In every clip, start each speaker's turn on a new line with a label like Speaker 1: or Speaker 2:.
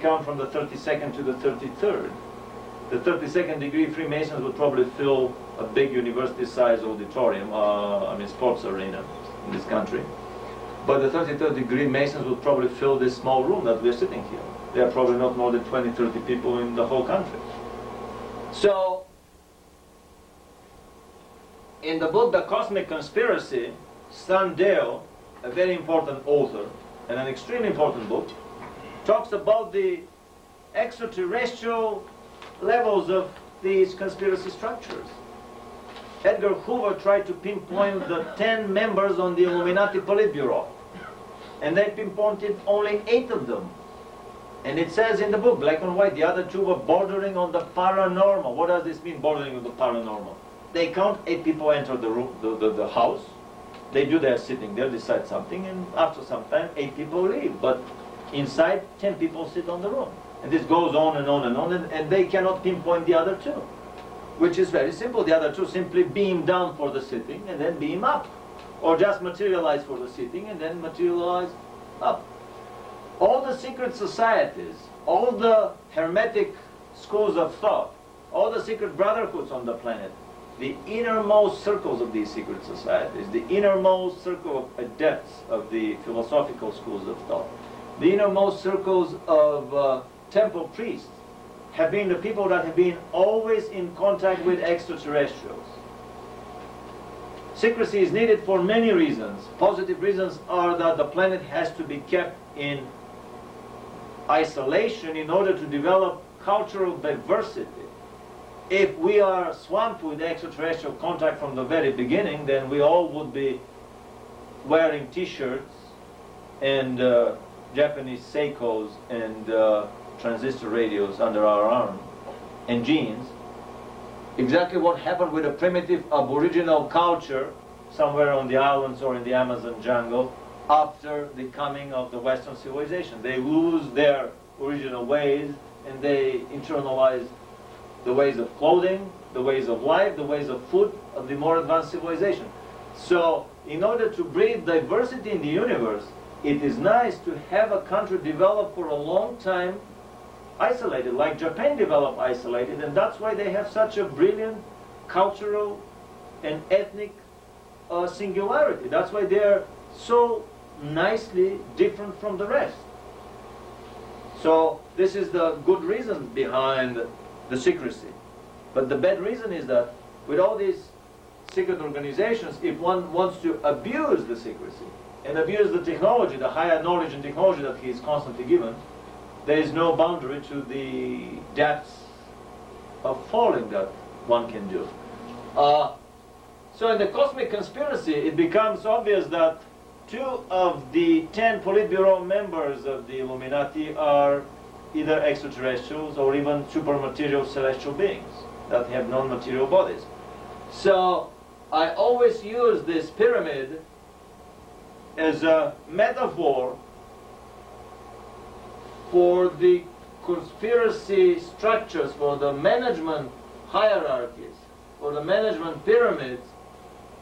Speaker 1: come from the 32nd to the 33rd. The 32nd degree Freemasons would probably fill a big university-sized auditorium, sports arena in this country. But the 33rd degree Masons would probably fill this small room that we're sitting here. There are probably not more than 20, 30 people in the whole country. So, in the book, The Cosmic Conspiracy, Sandel, a very important author, and an extremely important book, talks about the extraterrestrial levels of these conspiracy structures. Edgar Hoover tried to pinpoint the 10 members on the Illuminati Politburo, and they pinpointed only 8 of them. And it says in the book, black and white, the other 2 were bordering on the paranormal. What does this mean, bordering on the paranormal? They count 8 people enter the room, the house. They do their sitting there, decide something, and after some time, 8 people leave. But inside, 10 people sit on the room. And this goes on and on and on, and they cannot pinpoint the other 2. Which is very simple. The other 2 simply beam down for the sitting and then beam up. Or just materialize for the sitting and then materialize up. All the secret societies, all the hermetic schools of thought, all the secret brotherhoods on the planet, the innermost circles of these secret societies, the innermost circle of adepts of the philosophical schools of thought, the innermost circles of temple priests, have been the people that have been always in contact with extraterrestrials. Secrecy is needed for many reasons. Positive reasons are that the planet has to be kept in isolation in order to develop cultural diversity. If we are swamped with extraterrestrial contact from the very beginning, then we all would be wearing t-shirts and Japanese Seikos and transistor radios under our arm and jeans. Exactly what happened with a primitive aboriginal culture somewhere on the islands or in the Amazon jungle after the coming of the Western civilization. They lose their original ways and they internalize the ways of clothing, the ways of life, the ways of food of the more advanced civilization. So in order to breed diversity in the universe, it is nice to have a country develop for a long time isolated, like Japan developed isolated, and that's why they have such a brilliant cultural and ethnic singularity. That's why they're so nicely different from the rest. So this is the good reason behind the secrecy. But the bad reason is that with all these secret organizations, if one wants to abuse the secrecy and abuse the technology, the higher knowledge and technology that he is constantly given, there is no boundary to the depths of falling that one can do. So in the cosmic conspiracy, it becomes obvious that 2 of the 10 Politburo members of the Illuminati are either extraterrestrials or even supermaterial celestial beings that have non-material bodies. So I always use this pyramid as a metaphor for the conspiracy structures, for the management hierarchies, for the management pyramids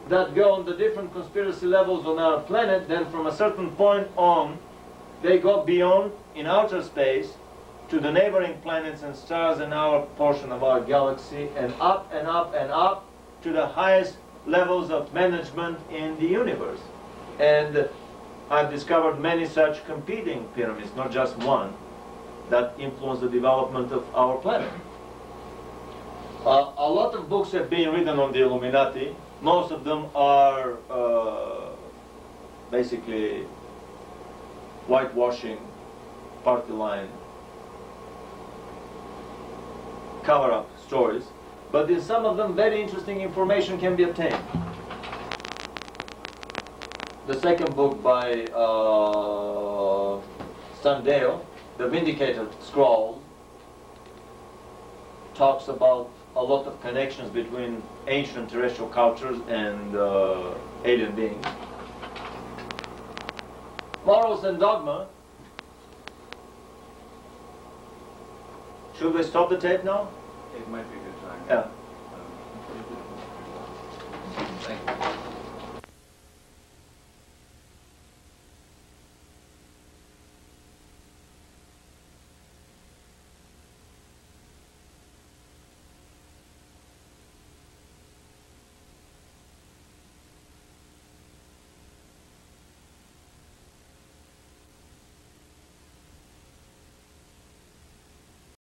Speaker 1: that go on the different conspiracy levels on our planet. Then from a certain point on, they go beyond in outer space to the neighboring planets and stars in our portion of our galaxy, and up and up and up to the highest levels of management in the universe. And I've discovered many such competing pyramids, not just one, that influence the development of our planet. A lot of books have been written on the Illuminati. Most of them are basically whitewashing, party line, cover-up stories. But in some of them, very interesting information can be obtained. The second book by Sandel, The Vindicator Scroll, talks about a lot of connections between ancient terrestrial cultures and alien beings. Morals and Dogma. Should we stop the tape now?
Speaker 2: It might be a good time.
Speaker 1: Yeah.